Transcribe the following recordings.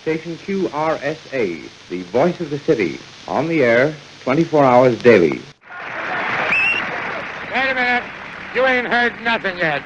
Station QRSA, the voice of the city, on the air 24 hours daily. Wait a minute. You ain't heard nothing yet.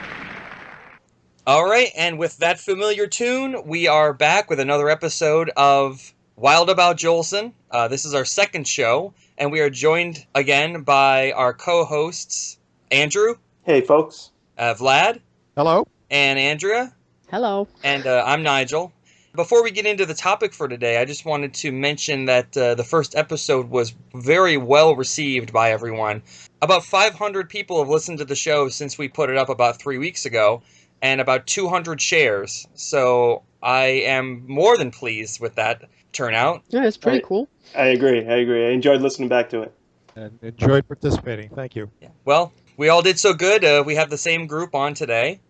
All right, and with that familiar tune, we are back with another episode of Wild About Jolson. This is our second show, and we are joined again by our co-hosts, Andrew. Hey, folks. Vlad. Hello. And Andrea. Hello. And I'm Nigel. Before we get into the topic for today, I just wanted to mention that the first episode was very well received by everyone. About 500 people have listened to the show since we put it up about 3 weeks ago, and about 200 shares. So I am more than pleased with that turnout. Yeah, it's pretty cool. I agree. I enjoyed listening back to it. And enjoyed participating. Thank you. Yeah. Well, we all did so good. We have the same group on today.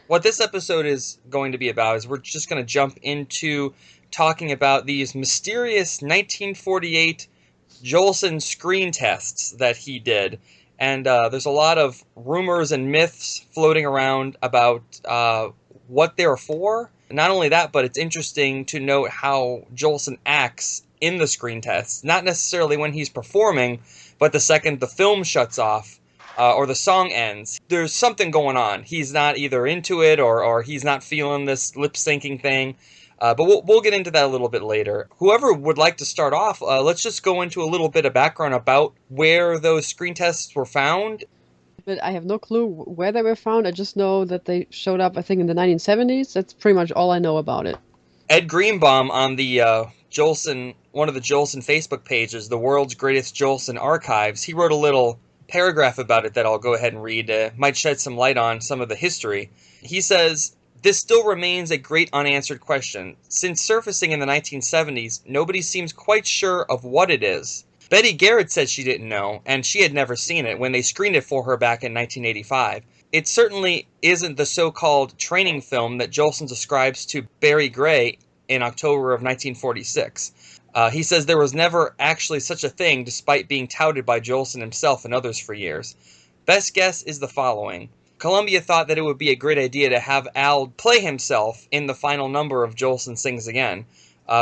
What this episode is going to be about is we're just going to jump into talking about these mysterious 1948 Jolson screen tests that he did. And there's a lot of rumors and myths floating around about what they're for. Not only that, but it's interesting to note how Jolson acts in the screen tests. Not necessarily when he's performing, but the second the film shuts off. Or the song ends, there's something going on. He's not either into it or he's not feeling this lip-syncing thing. But we'll get into that a little bit later. Whoever would like to start off, let's just go into a little bit of background about where those screen tests were found. But I have no clue where they were found. I just know that they showed up, I think, in the 1970s. That's pretty much all I know about it. Ed Greenbaum on the Jolson, one of the Jolson Facebook pages, The World's Greatest Jolson Archives, he wrote a little paragraph about it that I'll go ahead and read. Might shed some light on some of the history. He says, "This still remains a great unanswered question. Since surfacing in the 1970s, nobody seems quite sure of what it is. Betty Garrett said she didn't know, and she had never seen it when they screened it for her back in 1985. It certainly isn't the so-called training film that Jolson describes to Barry Gray in October of 1946. He says there was never actually such a thing, despite being touted by Jolson himself and others for years. Best guess is the following. Columbia thought that it would be a great idea to have Al play himself in the final number of Jolson Sings Again.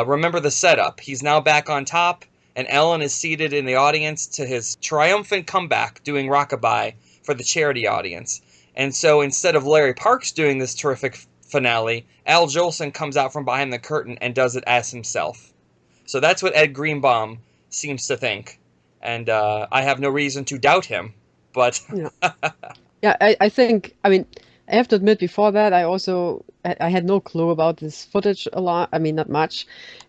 Remember the setup. He's now back on top, and Ellen is seated in the audience to his triumphant comeback doing Rockabye for the charity audience. And so instead of Larry Parks doing this terrific finale, Al Jolson comes out from behind the curtain and does it as himself. So that's what Ed Greenbaum seems to think. And I have no reason to doubt him. But Yeah, I think, I mean, I have to admit, before that, I had no clue about this footage a lot. I mean, not much.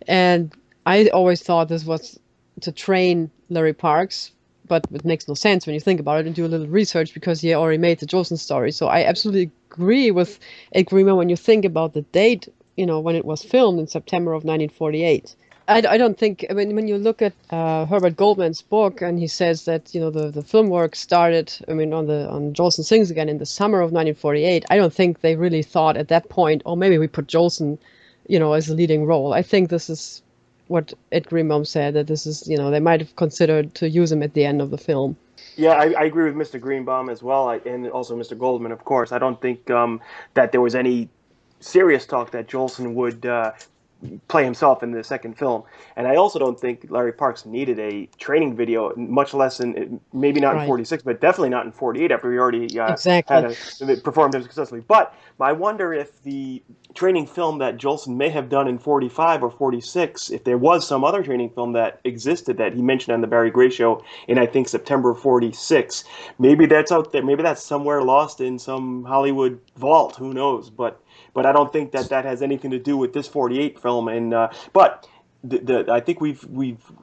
And I always thought this was to train Larry Parks, but it makes no sense when you think about it and do a little research because he already made the Jolson story. So I absolutely agree with Ed Greenbaum when you think about the date, when it was filmed in September of 1948. I don't think, I mean, when you look at Herbert Goldman's book, and he says that, the film work started, on Jolson Sings Again in the summer of 1948, I don't think they really thought at that point, oh, maybe we put Jolson, as a leading role. I think this is what Ed Greenbaum said, that this is, they might have considered to use him at the end of the film. Yeah, I agree with Mr. Greenbaum as well, and also Mr. Goldman, of course. I don't think that there was any serious talk that Jolson would play himself in the second film. And I also don't think Larry Parks needed a training video, much less maybe not in 46, but definitely not in 48 after he already had performed him successfully. But I wonder if the training film that Jolson may have done in 45 or 46, if there was some other training film that existed that he mentioned on the Barry Gray show in, I think, September of 46, maybe that's out there. Maybe that's somewhere lost in some Hollywood vault. Who knows? But I don't think that has anything to do with this 48 film. And but I think we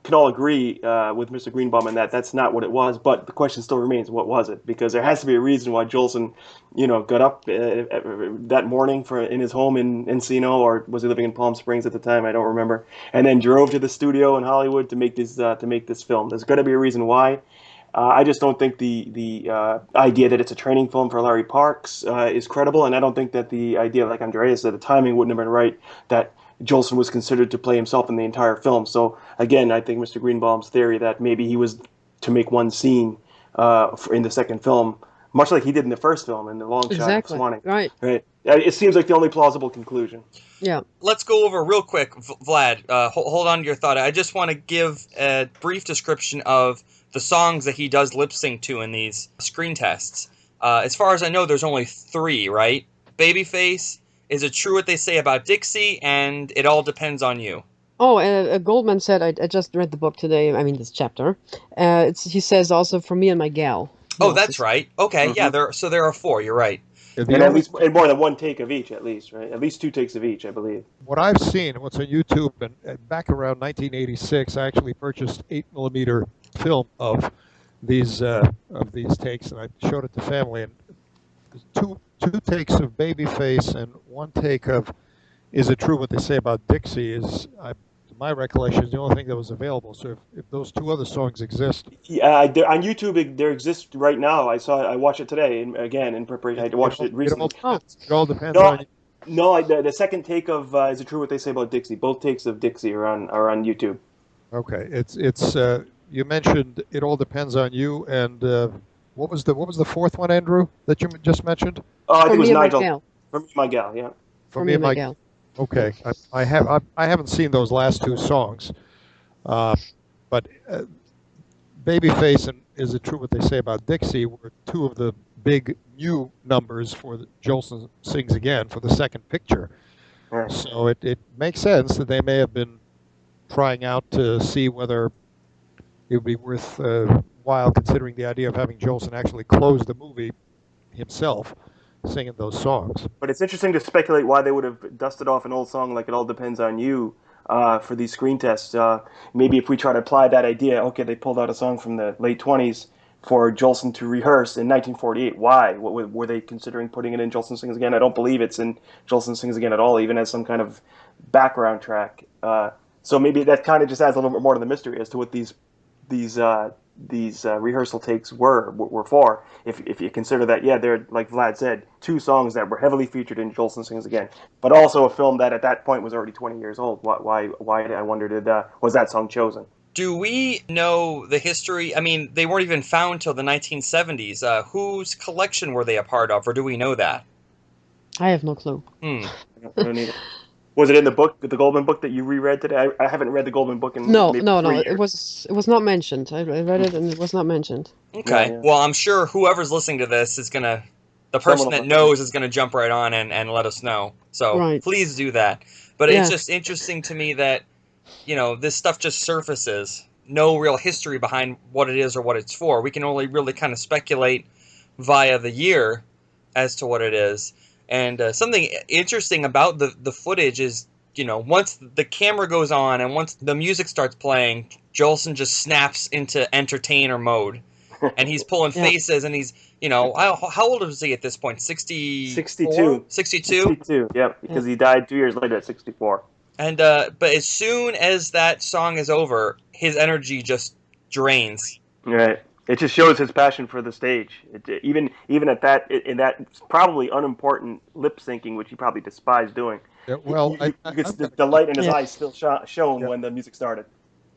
can all agree with Mr. Greenbaum in that that's not what it was. But the question still remains: what was it? Because there has to be a reason why Jolson, got up that morning in his home in Encino, or was he living in Palm Springs at the time? I don't remember. And then drove to the studio in Hollywood to make this film. There's got to be a reason why. I just don't think the idea that it's a training film for Larry Parks is credible, and I don't think that the idea, like Andreas said, the timing wouldn't have been right, that Jolson was considered to play himself in the entire film. So, again, I think Mr. Greenbaum's theory that maybe he was to make one scene in the second film much like he did in the first film in the long shot of Exactly. Swanning. Right. Right. It seems like the only plausible conclusion. Yeah. Let's go over real quick, Vlad. Hold on to your thought. I just want to give a brief description of the songs that he does lip sync to in these screen tests. As far as I know, there's only 3, right? Babyface, Is It True What They Say About Dixie, and It All Depends on You. Oh, Goldman said, I just read the book today, I mean this chapter. He says also For Me and My Gal. Oh, that's right. Okay, yeah, Mm-hmm. there are 4, you're right. And at least more than one take of each, at least, right? At least 2 takes of each, I believe. What I've seen, what's on YouTube, and back around 1986, I actually purchased 8mm film of these takes, and I showed it to family. And two takes of Babyface and 1 take of Is It True What They Say About Dixie is, to my recollection, is the only thing that was available. So if those 2 other songs exist, Yeah, on YouTube there exists right now. I watched it today, and again in preparation. I watched it recently. It all depends No, on you. no, the second take of Is It True What They Say About Dixie? Both takes of Dixie are on YouTube. Okay, it's you mentioned It All Depends on You, and what was the 4th one, Andrew, that you just mentioned? Oh, I For think it was Me and My Nigel. Gal. For Me, My Gal, yeah. For Me and My Gal. Okay, I haven't seen those last 2 songs, but Babyface and Is It True What They Say About Dixie were 2 of the big new numbers for Jolson Sings Again for the second picture. Right. So it makes sense that they may have been trying out to see whether it would be worth while considering the idea of having Jolson actually close the movie himself singing those songs. But it's interesting to speculate why they would have dusted off an old song like It All Depends on You for these screen tests. Maybe if we try to apply that idea, okay, they pulled out a song from the late 20s for Jolson to rehearse in 1948. Why? Were they considering putting it in Jolson Sings Again? I don't believe it's in Jolson Sings Again at all, even as some kind of background track. So maybe that kind of just adds a little bit more to the mystery as to what these rehearsal takes were for. If you consider that, yeah, they're, like Vlad said, 2 songs that were heavily featured in Jolson Sings Again, but also a film that at that point was already 20 years old. Why I wonder, was that song chosen? Do we know the history? I mean, they weren't even found till the 1970s. Whose collection were they a part of, or do we know that? I have no clue. I don't either. Was it in the book, the Goldman book that you reread today? I haven't read the Goldman book in No. maybe 3 years. It was not mentioned. I read it and it was not mentioned. Okay. Yeah. Well, I'm sure whoever's listening to this is gonna, the person that knows is gonna jump right on and let us know. So Right. please do that. But Yeah. it's just interesting to me that, this stuff just surfaces. No real history behind what it is or what it's for. We can only really kind of speculate via the year as to what it is. And something interesting about the footage is, once the camera goes on and once the music starts playing, Jolson just snaps into entertainer mode. And he's pulling faces, and he's, how old is he at this point? 62? 62. 62? Yep, because he died 2 years later at 64. And but as soon as that song is over, his energy just drains. Right. It just shows his passion for the stage. Even at that, in that probably unimportant lip syncing, which he probably despised doing. Yeah, well, you could see the light in his eyes still shone when the music started.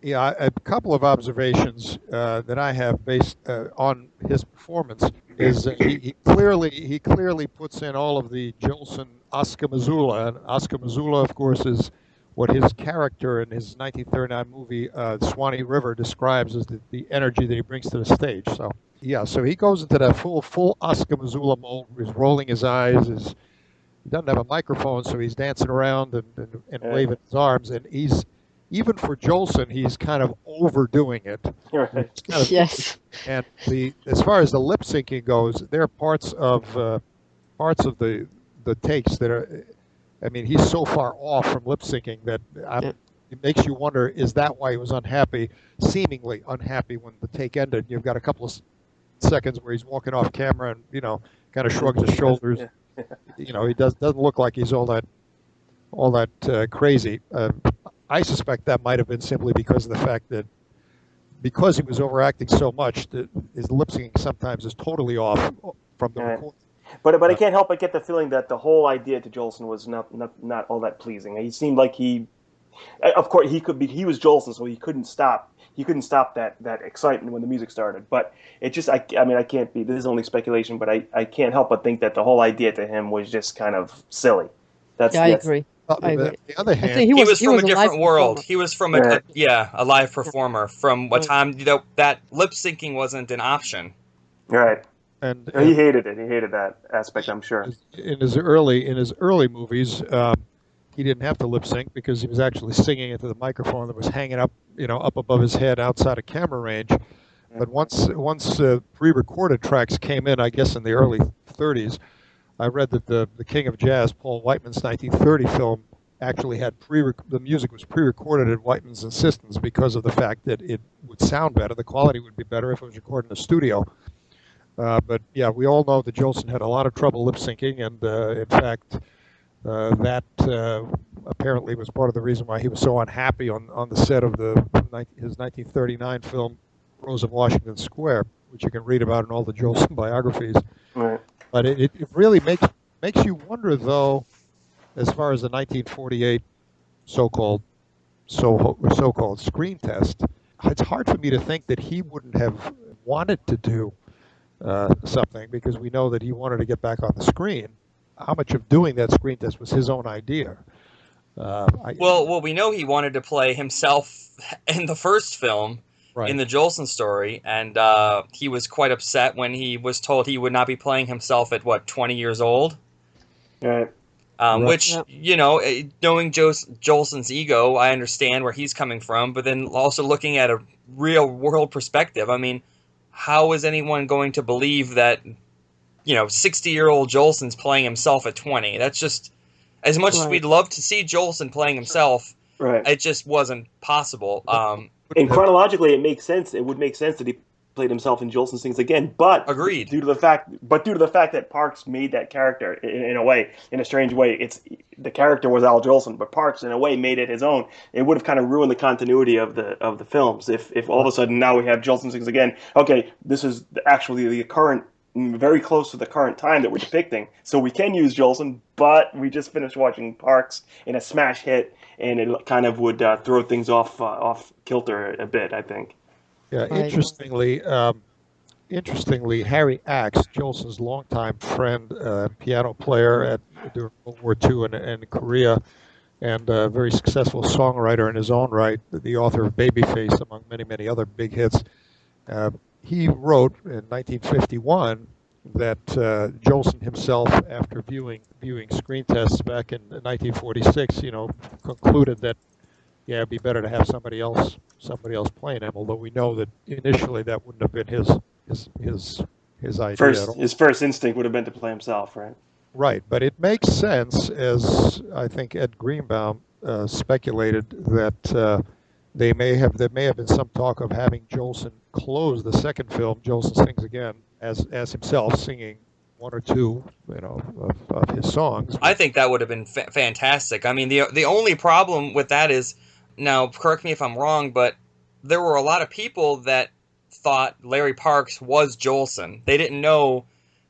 Yeah, a couple of observations that I have based on his performance is he clearly puts in all of the Jolson Oscar Missoula, and Oscar Missoula, of course, is what his character in his 1939 movie Swanee River describes as the energy that he brings to the stage. So yeah, so he goes into that full Oscar Missoula mode. He's rolling his eyes. He doesn't have a microphone, so he's dancing around and waving his arms, and he's, even for Jolson, he's kind of overdoing it. Right. Yes. And as far as the lip syncing goes, there are parts of the takes that are, I mean, he's so far off from lip syncing that it makes you wonder, is that why he was seemingly unhappy when the take ended? You've got a couple of seconds where he's walking off camera and, kind of shrugs his shoulders. He doesn't look like he's all that crazy. I suspect that might have been simply because of the fact that because he was overacting so much, that his lip syncing sometimes is totally off from the recording. But I can't help but get the feeling that the whole idea to Jolson was not all that pleasing. He seemed like of course he was Jolson, so he couldn't stop. you couldn't stop that excitement when the music started. But it just, I mean, I can't be. This is only speculation, but I can't help but think that the whole idea to him was just kind of silly. Yeah, I agree. I On agree. the other I think hand, He was he from was a a live different world. performer. He was from Right. a live performer from a Right. time that lip syncing wasn't an option. Right. and He hated it. He hated that aspect, I'm sure. in his early movies, he didn't have to lip sync because he was actually singing into the microphone that was hanging up, up above his head outside of camera range. But once pre-recorded tracks came in, I guess in the early 30s, I read that the King of Jazz, Paul Whiteman's 1930 film, actually had the music was pre-recorded at Whiteman's insistence because of the fact that it would sound better, the quality would be better if it was recorded in a studio. But yeah, we all know that Jolson had a lot of trouble lip syncing, and in fact, that apparently was part of the reason why he was so unhappy on the set of his 1939 film Rose of Washington Square, which you can read about in all the Jolson biographies. Right. But it really makes you wonder, though, as far as the 1948 so-called screen test. It's hard for me to think that he wouldn't have wanted to do something, because we know that he wanted to get back on the screen. How much of doing that screen test was his own idea? Well, we know he wanted to play himself in the first film, Right. in the Jolson story, and he was quite upset when he was told he would not be playing himself at 20 years old. Right. Right. Which, knowing Jolson's ego, I understand where he's coming from, but then also looking at a real world perspective, I mean, how is anyone going to believe that 60-year-old Jolson's playing himself at 20? That's just, as much as we'd love to see Jolson playing himself, Right. it just wasn't possible. And chronologically, it makes sense. It would make sense that he played himself in Jolson's things again. But Agreed. Due to the fact that Parks made that character in a strange way, the character was Al Jolson, but Parks in a way made it his own. It would have kind of ruined the continuity of the films if all of a sudden now we have Jolson's things again. Okay, this is actually the current, very close to the current time that we're depicting, so we can use Jolson. But we just finished watching Parks in a smash hit, and it kind of would throw things off kilter a bit, I think. Yeah, interestingly, Harry Axe, Jolson's longtime friend, piano player during World War II and Korea, and a very successful songwriter in his own right, the author of Babyface, among many, many other big hits. He wrote in 1951 that Jolson himself, after viewing screen tests back in 1946, concluded that it'd be better to have somebody else playing him. Although we know that initially that wouldn't have been his idea. His first instinct would have been to play himself, right? Right, but it makes sense, as I think Ed Greenbaum speculated, that there may have been some talk of having Jolson close the second film, Jolson Sings Again, as himself singing one or two, of his songs. I think that would have been fantastic. I mean, the only problem with that is, now correct me if I'm wrong, but there were a lot of people that thought Larry Parks was Jolson. They didn't know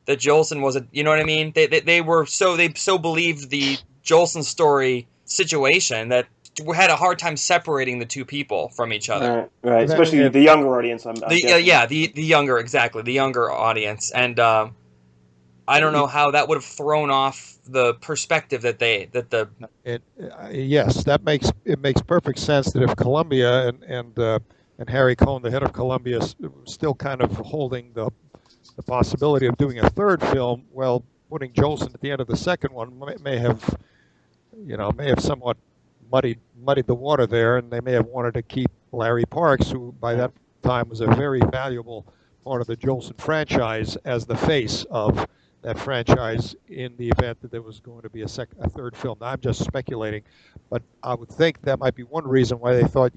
that Jolson was you know what I mean? They so believed the Jolson story situation that we had a hard time separating the two people from each other. Right. Especially the younger audience. The younger audience, and I don't know how that would have thrown off the perspective Yes, it makes perfect sense that if Columbia and Harry Cohn, the head of Columbia, still kind of holding the possibility of doing a third film, well, putting Jolson at the end of the second one may have somewhat muddied the water there, and they may have wanted to keep Larry Parks, who by that time was a very valuable part of the Jolson franchise, as the face of that franchise in the event that there was going to be a third film. Now, I'm just speculating, but I would think that might be one reason why they thought,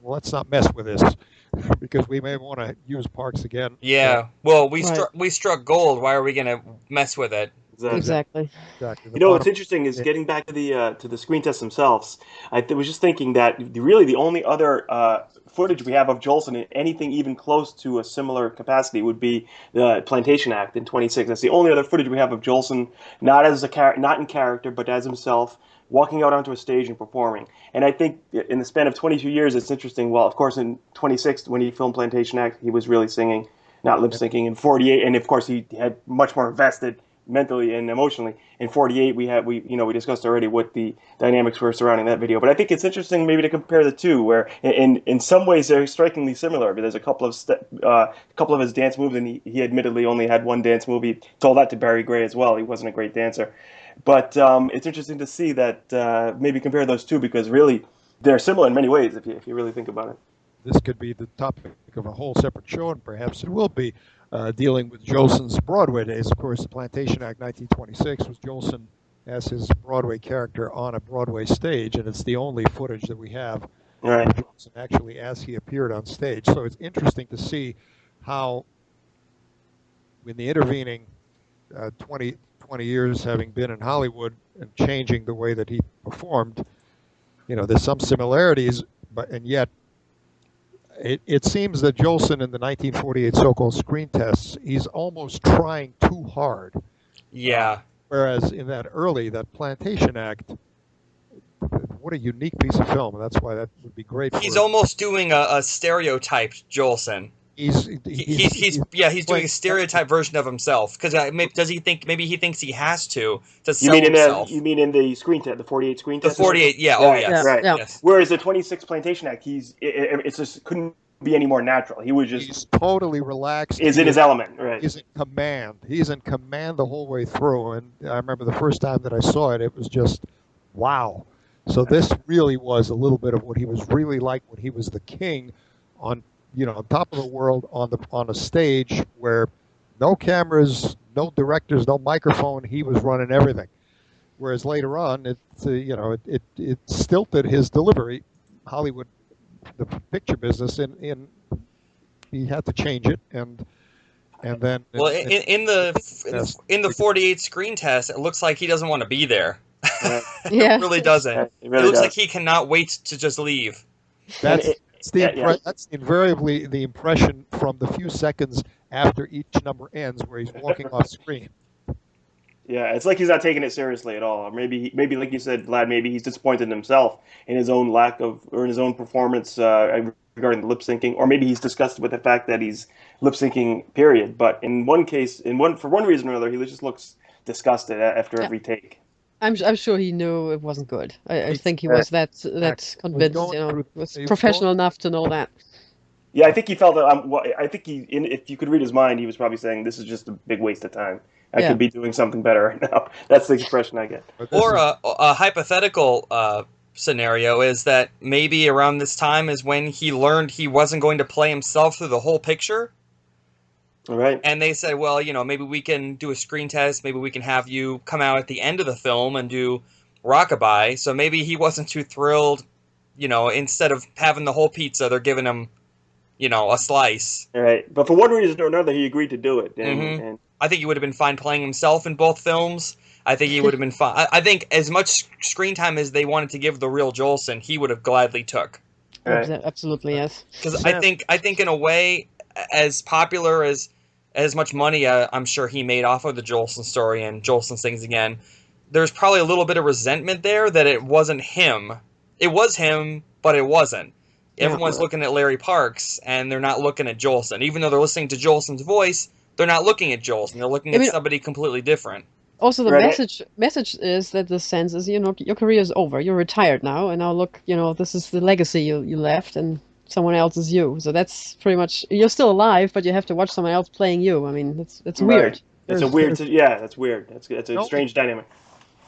let's not mess with this, because we may want to use Parks again. Yeah, well, we struck gold. Why are we going to mess with it? Exactly. What's interesting is getting back to the screen tests themselves. I was just thinking that really the only other footage we have of Jolson in anything even close to a similar capacity would be the Plantation Act in '26. That's the only other footage we have of Jolson, not in character, but as himself, walking out onto a stage and performing. And I think in the span of 22 years, it's interesting. Well, of course, in 26, when he filmed Plantation Act, he was really singing, not lip syncing. In 48, and of course, he had much more invested mentally and emotionally. In 48, we discussed already what the dynamics were surrounding that video. But I think it's interesting maybe to compare the two, where in some ways they're strikingly similar. But there's a couple of his dance moves, and he admittedly only had one dance move. He told that to Barry Gray as well. He wasn't a great dancer. But it's interesting to see that maybe compare those two, because really they're similar in many ways if you really think about it. This could be the topic of a whole separate show, and perhaps it will be, dealing with Jolson's Broadway days. Of course, the Plantation Act 1926 was Jolson as his Broadway character on a Broadway stage, and it's the only footage that we have Right. of Jolson actually as he appeared on stage. So it's interesting to see how, in the intervening 20 years having been in Hollywood and changing the way that he performed, there's some similarities, and yet it seems that Jolson in the 1948 so-called screen tests, he's almost trying too hard. Yeah. Whereas in that Plantation Act, what a unique piece of film, and that's why that would be great. He's almost doing a stereotyped Jolson. He's doing a stereotype version of himself, because maybe he thinks he has to sell himself. You mean in the screen test, the 48 screen test? The 48, yeah. Right, oh yes, right. Yes. Whereas the 26 Plantation Act, it's just couldn't be any more natural. He's totally relaxed. Is in his element, right? He's in command. He's in command the whole way through. And I remember the first time that I saw it, it was just wow. So this really was a little bit of what he was really like when he was the king on top of the world on a stage where no cameras, no directors, no microphone. He was running everything. Whereas later on, it stilted his delivery. Hollywood, the picture business, he had to change it, and then in the 48 screen test, it looks like he doesn't want to be there. Right. Yeah. It really doesn't. Right. It looks like he cannot wait to just leave. That's invariably the impression from the few seconds after each number ends, where he's walking off screen. Yeah, it's like he's not taking it seriously at all. Or maybe like you said, Vlad, maybe he's disappointed in himself in his own in his own performance regarding the lip syncing, or maybe he's disgusted with the fact that he's lip syncing. Period. But in one case, for one reason or another, he just looks disgusted after every take. I'm sure he knew it wasn't good. I think he was that convinced, was professional enough to know that. Yeah, I think he felt that. I think if you could read his mind, he was probably saying, "This is just a big waste of time. I could be doing something better right now." That's the expression I get. Or a hypothetical scenario is that maybe around this time is when he learned he wasn't going to play himself through the whole picture. All right. And they said, well, maybe we can do a screen test. Maybe we can have you come out at the end of the film and do Rockabye. So maybe he wasn't too thrilled. Instead of having the whole pizza, they're giving him, a slice. All right. But for one reason or another, he agreed to do it. And I think he would have been fine playing himself in both films. I think he would have been fine. I think as much screen time as they wanted to give the real Jolson, he would have gladly took. Right. Absolutely, yes. Because I think in a way, as popular as much money I'm sure he made off of the Jolson story and Jolson Sings Again, there's probably a little bit of resentment there that it wasn't him. It was him, but it wasn't. Everyone's looking at Larry Parks, and they're not looking at Jolson. Even though they're listening to Jolson's voice, they're not looking at Jolson. They're looking at somebody completely different. Also, the message is that the sense is, your career is over. You're retired now, and now look, this is the legacy you left, and someone else is you. So that's pretty much, you're still alive, but you have to watch someone else playing you. I mean, it's weird. It's a weird, that's weird. It's a strange dynamic.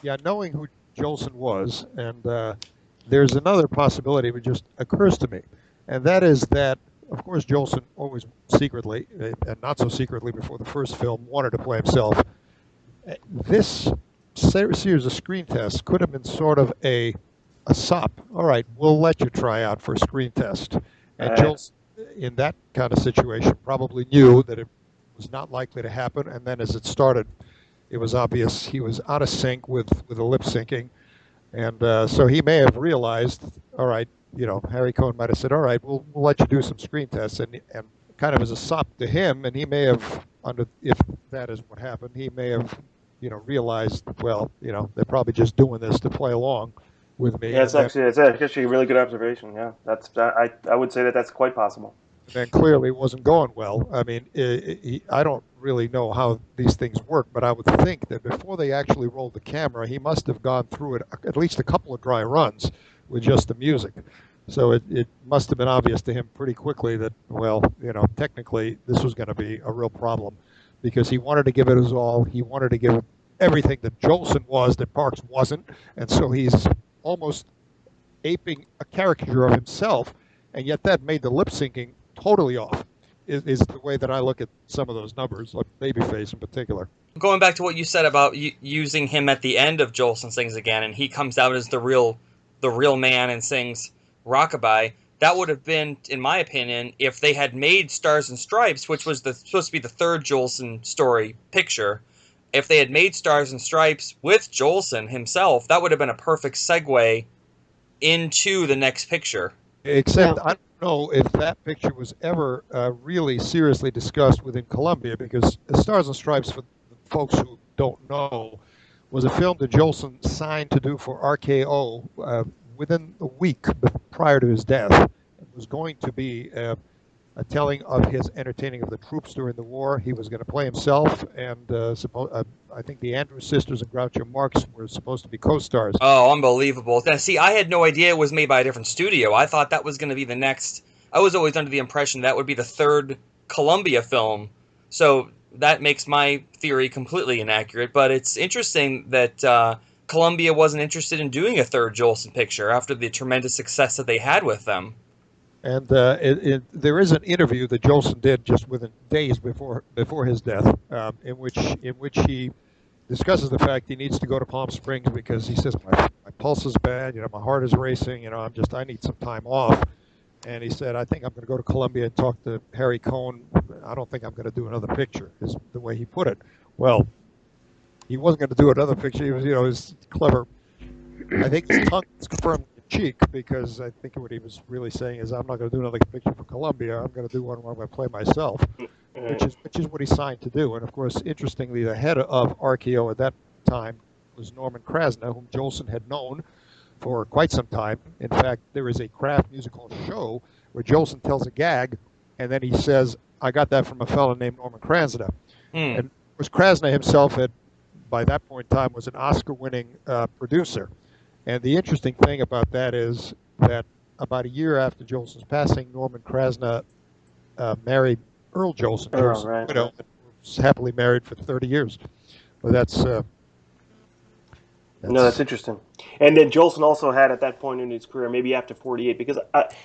Yeah, knowing who Jolson was, and there's another possibility that just occurs to me, and that is that, of course, Jolson always secretly, and not so secretly before the first film, wanted to play himself. This series of screen tests could have been sort of a sop. All right, we'll let you try out for a screen test. And Jolson, in that kind of situation, probably knew that it was not likely to happen. And then as it started, it was obvious he was out of sync with the lip syncing. And so he may have realized, all right, Harry Cohn might have said, all right, we'll let you do some screen tests. And kind of as a sop to him, and he may have, if that is what happened, he may have realized, well, they're probably just doing this to play along with me. Yeah, And then it's actually a really good observation. Yeah, I would say that that's quite possible. then clearly it wasn't going well. I mean, I don't really know how these things work, but I would think that before they actually rolled the camera, he must have gone through it at least a couple of dry runs with just the music. So it must have been obvious to him pretty quickly that, well, technically this was going to be a real problem because he wanted to give it his all. He wanted to give it everything that Jolson was that Parks wasn't. And so he's almost aping a caricature of himself, and yet that made the lip syncing totally off. Is the way that I look at some of those numbers, like Babyface in particular. Going back to what you said about using him at the end of Jolson Sings Again, and he comes out as the real man and sings Rockabye. That would have been, in my opinion, if they had made Stars and Stripes, which was supposed to be the third Jolson story picture. If they had made Stars and Stripes with Jolson himself, that would have been a perfect segue into the next picture. Except I don't know if that picture was ever really seriously discussed within Columbia, because Stars and Stripes, for folks who don't know, was a film that Jolson signed to do for RKO within a week prior to his death. It was going to be a telling of his entertaining of the troops during the war. He was going to play himself, and I think the Andrews Sisters and Groucho Marx were supposed to be co-stars. Oh, unbelievable. Now, see, I had no idea it was made by a different studio. I thought that was going to be the next... I was always under the impression that would be the third Columbia film. So that makes my theory completely inaccurate. But it's interesting that Columbia wasn't interested in doing a third Jolson picture after the tremendous success that they had with them. And there is an interview that Jolson did just within days before his death, in which he discusses the fact he needs to go to Palm Springs because he says my pulse is bad, my heart is racing, I need some time off. And he said, I think I'm going to go to Columbia and talk to Harry Cohn. I don't think I'm going to do another picture, is the way he put it. Well, he wasn't going to do another picture. He was, was clever. I think his tongue was confirmed cheek, because I think what he was really saying is, I'm not going to do another picture for Columbia. I'm going to do one where I'm going to play myself, which is what he signed to do. And of course, interestingly, the head of RKO at that time was Norman Krasna, whom Jolson had known for quite some time. In fact, there is a Kraft musical show where Jolson tells a gag, and then he says, I got that from a fellow named Norman Krasna. And of course, Krasna himself had, by that point in time, was an Oscar-winning producer. And the interesting thing about that is that about a year after Jolson's passing, Norman Krasna married Earl Jolson, Jolson's widow, and was happily married for 30 years. But that's interesting. And then Jolson also had, at that point in his career, maybe after 48, because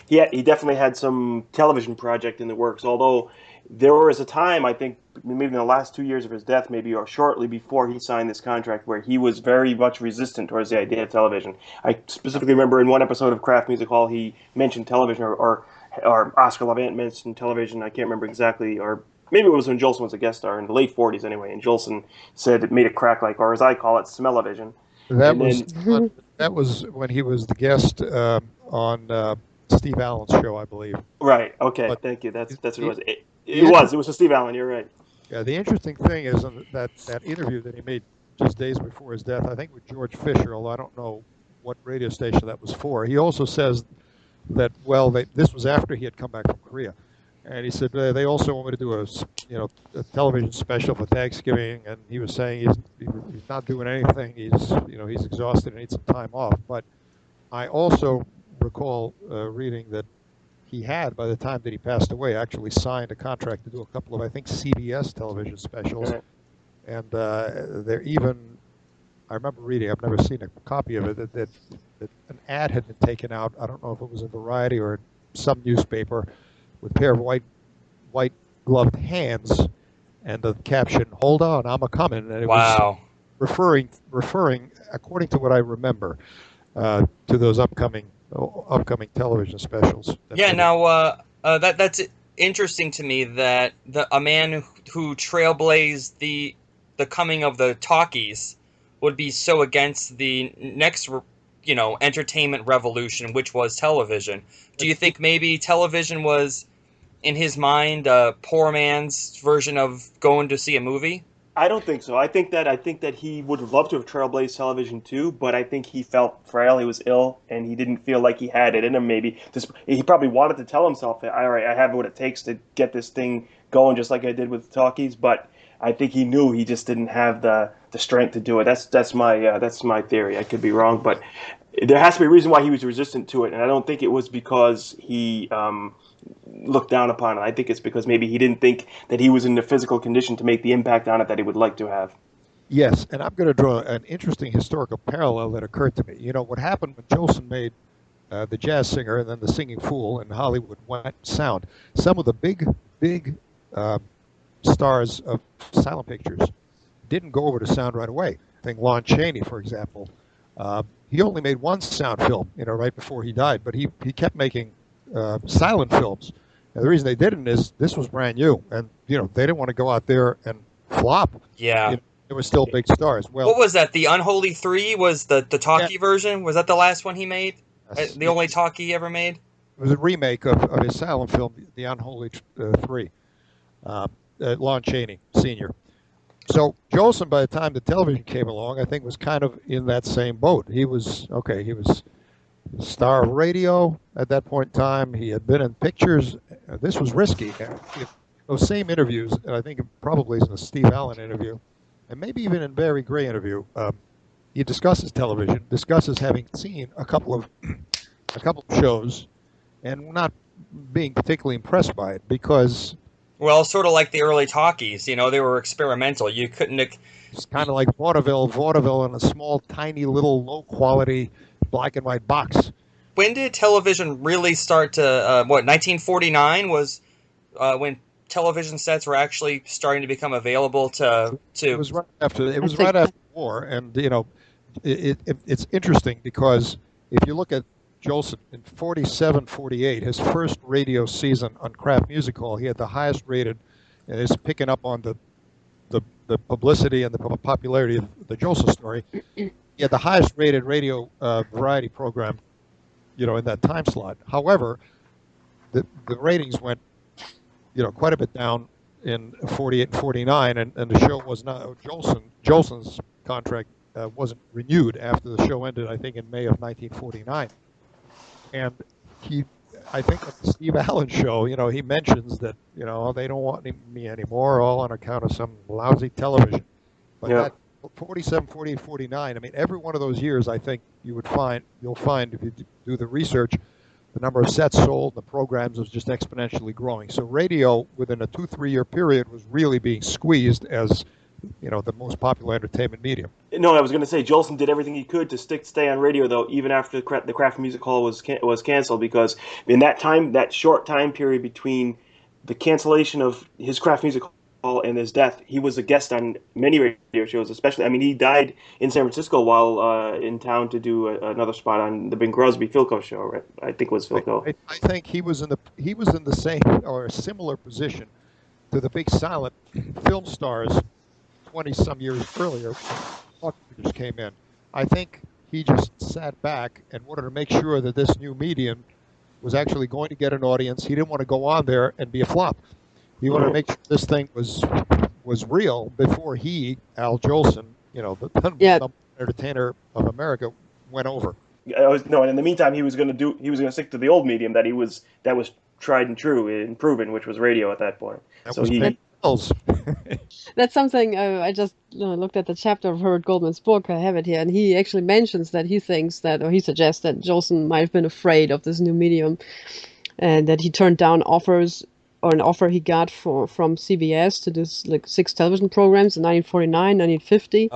he definitely had some television project in the works, although there was a time, I think, maybe in the last 2 years of his death, maybe, or shortly before he signed this contract, where he was very much resistant towards the idea of television. I specifically remember in one episode of Kraft Music Hall, he mentioned television, or Oscar Levant mentioned television. I can't remember exactly, or maybe it was when Jolson was a guest star in the late 40s anyway, and Jolson said it made it crack like, or as I call it, smell-o-vision. That was when he was the guest on Steve Allen's show, I believe. Right. Okay. But thank you. That's what it was. It was for Steve Allen. You're right. Yeah. The interesting thing is that interview that he made just days before his death, I think with George Fisher, although I don't know what radio station that was for. He also says that this was after he had come back from Korea, and he said they also want me to do a television special for Thanksgiving, and he was saying he's not doing anything. He's exhausted and needs some time off. But I also recall reading that he had, by the time that he passed away, actually signed a contract to do a couple of, I think, CBS television specials. Right. And I remember reading, I've never seen a copy of it, that an ad had been taken out. I don't know if it was in Variety or some newspaper, with a pair of white gloved hands, and the caption, "Hold on, I'm a coming." And it was referring, according to what I remember, to those upcoming television specials. Now that's interesting to me, that a man who trailblazed the coming of the talkies would be so against the next entertainment revolution, which was television. Do you think maybe television was, in his mind, a poor man's version of going to see a movie? I don't think so. I think that he would have loved to have trailblazed television too, but I think he felt frail. He was ill, and he didn't feel like he had it in him. Maybe he probably wanted to tell himself, "All right, I have what it takes to get this thing going, just like I did with talkies." But I think he knew he just didn't have the strength to do it. That's my theory. I could be wrong, but there has to be a reason why he was resistant to it, and I don't think it was because he looked down upon it. I think it's because maybe he didn't think that he was in the physical condition to make the impact on it that he would like to have. Yes, and I'm going to draw an interesting historical parallel that occurred to me. You know, what happened when Jolson made The Jazz Singer and then The Singing Fool and Hollywood went sound, some of the big uh, stars of silent pictures didn't go over to sound right away. I think Lon Chaney, for example, he only made one sound film, you know, right before he died, but he kept making silent films. And the reason they didn't is this was brand new, and you know they didn't want to go out there and flop. Yeah. You know, there were still big stars. Well, What was that? The Unholy Three was the talkie yeah, version? Was that the last one he made? yes, The only talkie he ever made? it was a remake of his silent film, The Unholy Three. Uh, Lon Chaney Sr. So Jolson, by the time the television came along, I think was kind of in that same boat. He was okay. He was star of radio at that point in time. He had been in pictures. This was risky. Those same interviews, and I think it probably is in a Steve Allen interview, and maybe even in Barry Gray interview, he discusses television, discusses having seen a couple of shows, and not being particularly impressed by it because Well, sort of like the early talkies. You know, they were experimental. You couldn't. it's kind of like vaudeville in a small, tiny, little, low-quality black and white box. When did television really start to? 1949 was when television sets were actually starting to become available to. It was right after. It I was think right after the war, and you know, it's interesting because if you look at Jolson in 47, 48, his first radio season on Kraft Music Hall, he had the highest rated, and it's picking up on the publicity and the popularity of the Jolson story. He had the highest rated radio variety program, you know, in that time slot. However, the ratings went, you know, quite a bit down in 48 and 49, and the show was not Jolson's contract wasn't renewed after the show ended, I think, in May of 1949. And he, I think at the Steve Allen show, you know, he mentions that, you know, they don't want me anymore, all on account of some lousy television. But Yeah. that 47, 48, 49, I mean, every one of those years, I think you'll find if you do the research, the number of sets sold, the programs was just exponentially growing. So radio, within a 2-3 year period, was really being squeezed as, you know, the most popular entertainment medium. No, I was going to say Jolson did everything he could to stay on radio, though, even after the Kraft Music Hall was canceled, because in that short time period between the cancellation of his Kraft Music Hall and his death, he was a guest on many radio shows. Especially, I mean, he died in San Francisco while in town to do another spot on the Bing Crosby Philco show. Right? I think it was Philco. I think he was in the same or a similar position to the big silent film stars 20 some years earlier when talk came in. I think he just sat back and wanted to make sure that this new medium was actually going to get an audience. He didn't want to go on there and be a flop. He wanted to make sure this thing was real before he, Al Jolson, you know, the number entertainer of America, went over. No, and in the meantime, he was going to stick to the old medium that was tried and true and proven, which was radio at that point. That So was he, paying bills. That's something I just looked at the chapter of Herbert Goldman's book. I have it here, and he actually mentions that he thinks that, or he suggests that Jolson might have been afraid of this new medium, and that he turned down offers or an offer he got from CBS to do like 6 television programs in 1949, 1950.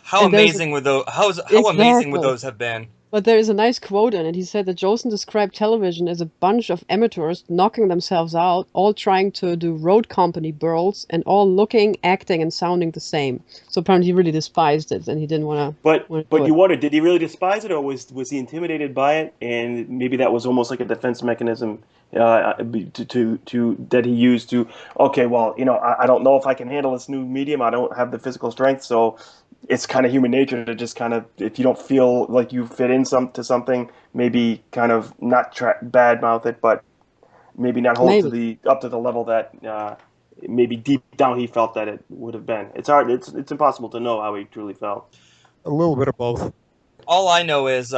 How And there's amazing would those? How amazing would Exactly. those have been? But there is a nice quote in it. He said that Jolson described television as a bunch of amateurs knocking themselves out, all trying to do road company burls, and all looking, acting, and sounding the same. So apparently he really despised it, and he didn't want but to but do you it. wonder, did he really despise it, or was he intimidated by it? And maybe that was almost like a defense mechanism to that he used to. Okay, well, you know, I don't know if I can handle this new medium. I don't have the physical strength, so it's kind of human nature to just kind of, if you don't feel like you fit in to something, maybe kind of not bad mouth it, but maybe not hold it Maybe. up to the level that maybe deep down he felt that it would have been. It's hard. It's impossible to know how he truly felt. A little bit of both. All I know is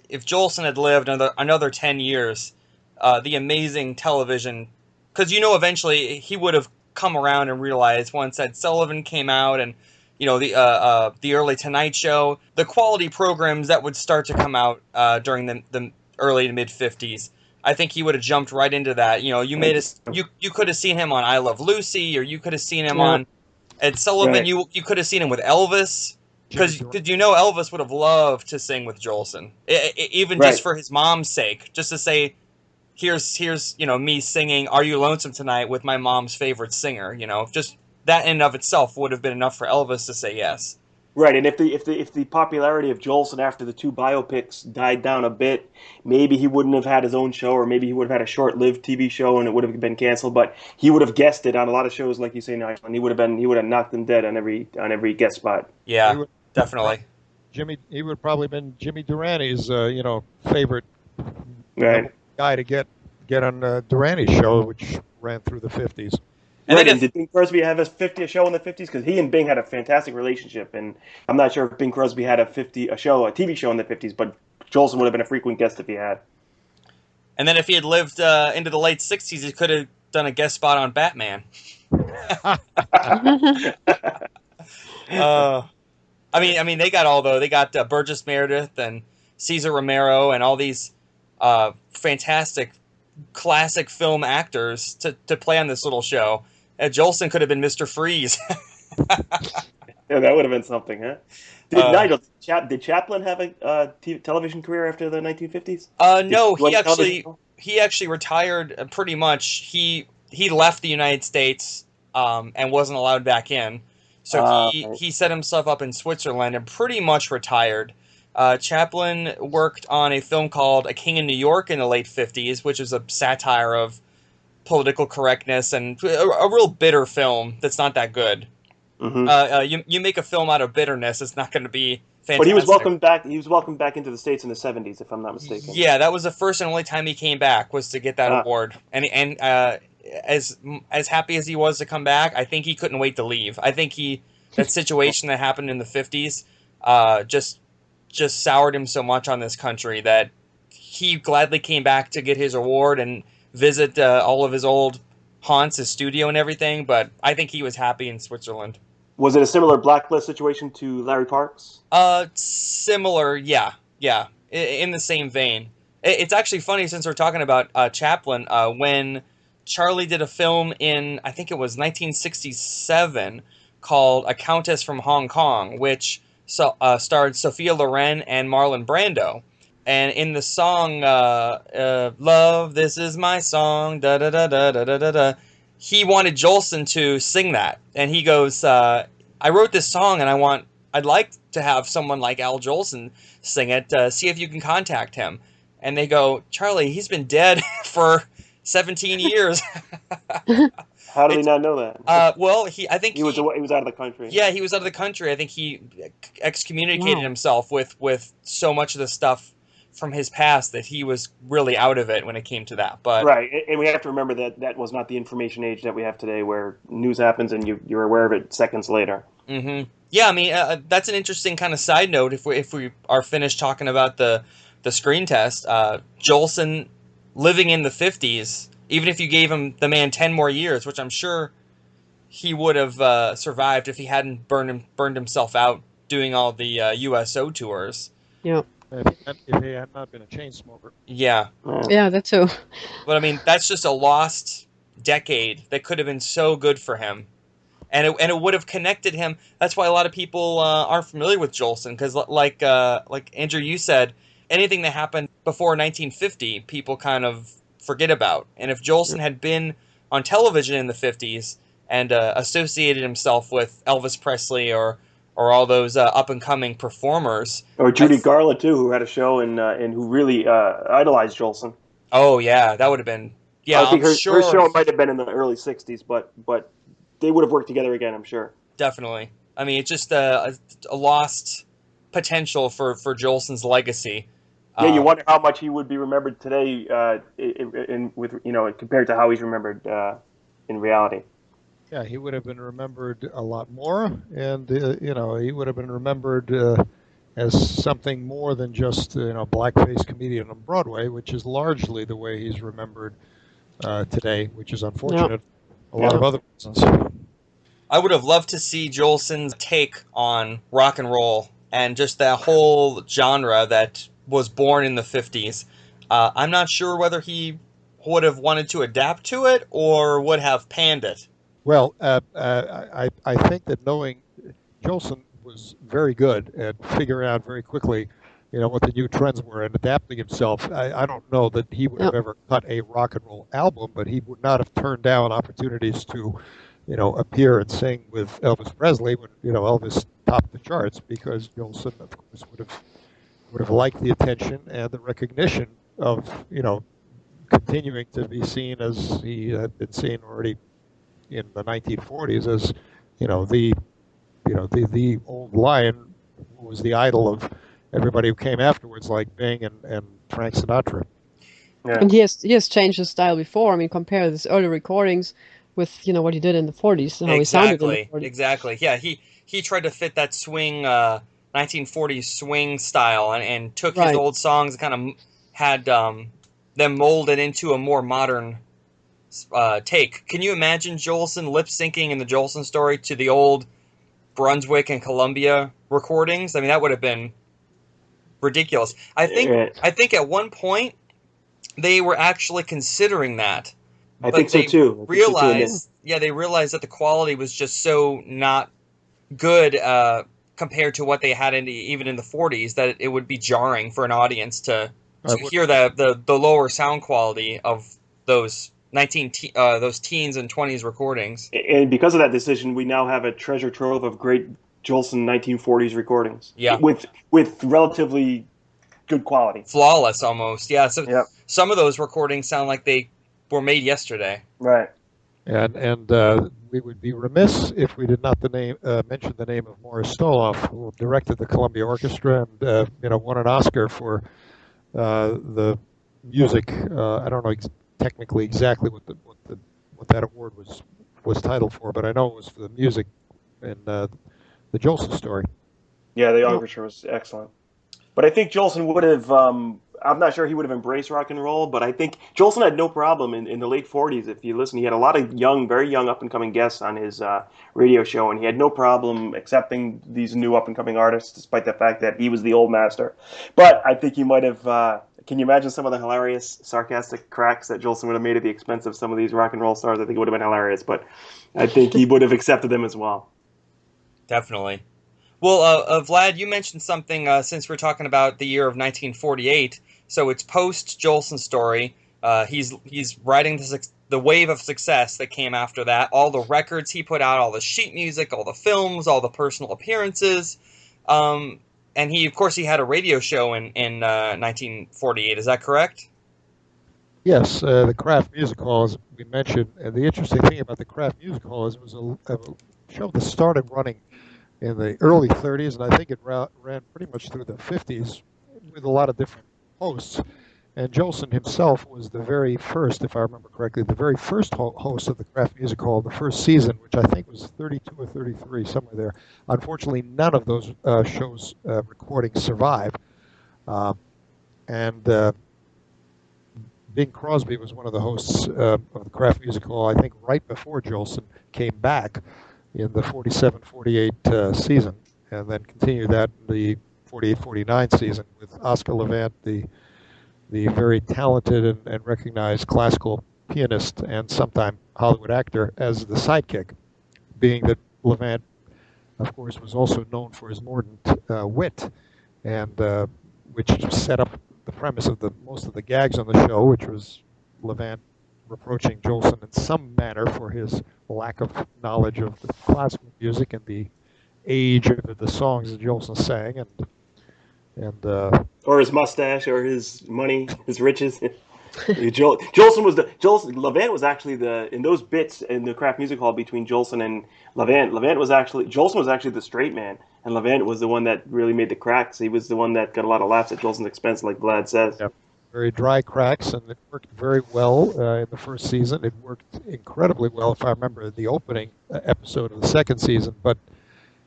if Jolson had lived another 10 years, the amazing television, because eventually he would have come around and realized once Ed Sullivan came out and the early Tonight Show, the quality programs that would start to come out during the early to mid 50s. I think he would have jumped right into that. You could have seen him on I Love Lucy, or you could have seen him on Ed Sullivan. Right. You could have seen him with Elvis. Because Elvis would have loved to sing with Jolson, even just Right. for his mom's sake, just to say, here's me singing "Are You Lonesome Tonight" with my mom's favorite singer. Just that in and of itself would have been enough for Elvis to say yes. Right, and if the popularity of Jolson after the two biopics died down a bit, maybe he wouldn't have had his own show, or maybe he would have had a short-lived TV show and it would have been canceled. But he would have guessed it on a lot of shows, like you say now, and he would have knocked them dead on every guest spot. Yeah, definitely. He would have probably been Jimmy Durani's favorite Right. guy to get on Durani's show, which ran through the 50s. And did Bing Crosby have a show in the 50s? Because he and Bing had a fantastic relationship, and I'm not sure if Bing Crosby had a TV show in the 50s, but Jolson would have been a frequent guest if he had. And then if he had lived into the late 60s, he could have done a guest spot on Batman. They got Burgess Meredith and Cesar Romero and all these fantastic classic film actors to play on this little show. Jolson could have been Mr. Freeze. Yeah, that would have been something, huh? Nigel, did Chaplin have a television career after the 1950s? No, he actually retired pretty much. He left the United States and wasn't allowed back in. So he set himself up in Switzerland and pretty much retired. Chaplin worked on a film called A King in New York in the late 50s, which is a satire of political correctness and a real bitter film that's not that good. Mm-hmm. You make a film out of bitterness, it's not going to be fantastic. But he was welcomed back. He was welcomed back into the States in the 70s, if I'm not mistaken. Yeah, that was the first and only time he came back, was to get that award. And as happy as he was to come back, I think he couldn't wait to leave. I think that situation that happened in the 50s just soured him so much on this country that he gladly came back to get his award and visit all of his old haunts, his studio and everything. But I think he was happy in Switzerland. Was it a similar blacklist situation to Larry Parks? Similar, yeah, in the same vein. It's actually funny, since we're talking about Chaplin, when Charlie did a film in, I think it was 1967, called A Countess from Hong Kong, which starred Sophia Loren and Marlon Brando. And in the song, Love, This Is My Song, da-da-da-da-da-da-da, he wanted Jolson to sing that. And he goes, I wrote this song and I'd like to have someone like Al Jolson sing it, see if you can contact him. And they go, Charlie, he's been dead for 17 years. How did he not know that? Well, I think he was out of the country. Yeah, he was out of the country. I think he excommunicated himself with so much of the stuff from his past that he was really out of it when it came to that. But right, and we have to remember that was not the information age that we have today, where news happens and you're aware of it seconds later. Mm-hmm. Yeah, that's an interesting kind of side note. If we are finished talking about the screen test, Jolson living in the 50s, even if you gave the man 10 more years, which I'm sure he would have survived if he hadn't burned himself out doing all the USO tours. Yeah. If he had not been a chain smoker. Yeah. Yeah, that too. But that's just a lost decade that could have been so good for him. And it would have connected him. That's why a lot of people aren't familiar with Jolson, because like Andrew, you said, anything that happened before 1950, people kind of forget about. And if Jolson had been on television in the 50s and associated himself with Elvis Presley or all those up-and-coming performers. Or Judy Garland, too, who had a show and who really idolized Jolson. Oh, yeah, that would have been... Yeah, I think her show might have been in the early 60s, but they would have worked together again, I'm sure. Definitely. It's just a lost potential for Jolson's legacy. Yeah, you wonder how much he would be remembered today, compared to how he's remembered in reality. Yeah, he would have been remembered a lot more, and he would have been remembered as something more than just blackface comedian on Broadway, which is largely the way he's remembered today, which is Yeah. unfortunate. A lot of other reasons. I would have loved to see Jolson's take on rock and roll and just that whole genre that was born in the 50s. I'm not sure whether he would have wanted to adapt to it or would have panned it. Well, I think that knowing Jolson was very good at figuring out very quickly, what the new trends were and adapting himself. I don't know that he would have ever cut a rock and roll album, but he would not have turned down opportunities to, appear and sing with Elvis Presley when Elvis topped the charts, because Jolson, of course, would have liked the attention and the recognition of continuing to be seen as he had been seen already in the 1940s as the old lion who was the idol of everybody who came afterwards, like Bing and Frank Sinatra. Yeah. And he has changed his style before. I mean, compare his early recordings with what he did in the 40s and how he sounded in the 40s. Exactly. Yeah, he tried to fit that swing 1940s swing style and took his old songs and kind of had them molded into a more modern take. Can you imagine Jolson lip syncing in the Jolson story to the old Brunswick and Columbia recordings? I mean, that would have been ridiculous. I think at one point they were actually considering that. I think so too. They realized that the quality was just so not good compared to what they had even in the 40s, that it would be jarring for an audience to hear the lower sound quality of those those teens and 20s recordings. And because of that decision, we now have a treasure trove of great Jolson 1940s recordings. Yeah. With relatively good quality. Flawless almost. Yeah. So some of those recordings sound like they were made yesterday. Right. And we would be remiss if we did not mention the name of Morris Stoloff, who directed the Columbia Orchestra and won an Oscar for the music. I don't know technically exactly what that award was titled for, but I know it was for the music in the Jolson story. Yeah, the orchestra was excellent. But I think Jolson would have, I'm not sure he would have embraced rock and roll, but I think Jolson had no problem in the late 40s. If you listen, he had a lot of very young up-and-coming guests on his radio show, and he had no problem accepting these new up-and-coming artists, despite the fact that he was the old master. But I think he might have, can you imagine some of the hilarious, sarcastic cracks that Jolson would have made at the expense of some of these rock and roll stars? I think it would have been hilarious, but I think he would have accepted them as well. Definitely. Well, Vlad, you mentioned something since we're talking about the year of 1948. So it's post Jolson story. He's riding the wave of success that came after that. All the records he put out, all the sheet music, all the films, all the personal appearances. And he had a radio show in 1948. Is that correct? Yes, the Kraft Music Hall, as we mentioned. And the interesting thing about the Kraft Music Hall is it was a show that started running in the early 30s, and I think it ran pretty much through the 50s with a lot of different hosts. And Jolson himself was the very first, if I remember correctly, the very first host of the Kraft Music Hall, the first season, which I think was 32 or 33, somewhere there. Unfortunately, none of those shows recordings survive. And Bing Crosby was one of the hosts of the Kraft Music Hall, I think right before Jolson came back in the 47-48 season, and then continued that in the 48-49 season with Oscar Levant, the very talented and recognized classical pianist and sometime Hollywood actor, as the sidekick, being that Levant, of course, was also known for his mordant wit, and which set up the premise of most of the gags on the show, which was Levant reproaching Jolson in some manner for his lack of knowledge of the classical music and the age of the songs that Jolson sang, and or his mustache, or his money, his riches. Levant was actually in those bits in the Kraft Music Hall between Jolson and Levant. Jolson was actually the straight man, and Levant was the one that really made the cracks. He was the one that got a lot of laughs at Jolson's expense, like Vlad says. Yep. very dry cracks, and it worked very well in the first season. It worked incredibly well, if I remember, the opening episode of the second season. But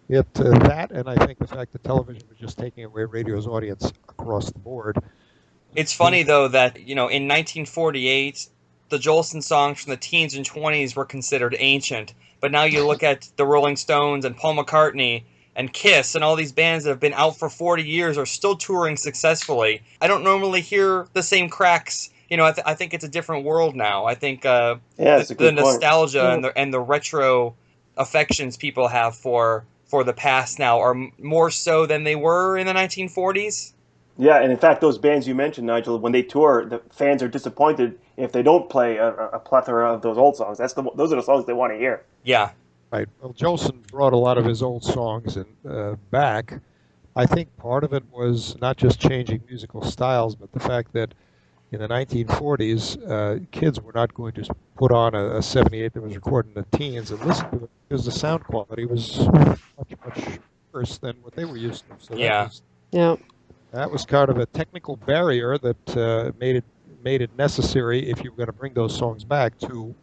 that, and I think the fact that television was just taking away radio's audience across the board. It's funny, though, that, in 1948, the Jolson songs from the teens and 20s were considered ancient. But now you look at the Rolling Stones and Paul McCartney and Kiss and all these bands that have been out for 40 years are still touring successfully. I don't normally hear the same cracks. I think it's a different world now. I think it's a the good point. nostalgia and the retro affections people have for the past now are more so than they were in the 1940s. Yeah, and in fact, those bands you mentioned, Nigel, when they tour, the fans are disappointed if they don't play a plethora of those old songs. Those are the songs they want to hear. Yeah. Right. Well, Jolson brought a lot of his old songs back. I think part of it was not just changing musical styles, but the fact that in the 1940s, kids were not going to put on a 78 that was recorded in the teens and listen to it because the sound quality was much worse than what they were used to. So that was kind of a technical barrier that made it necessary, if you were going to bring those songs back, to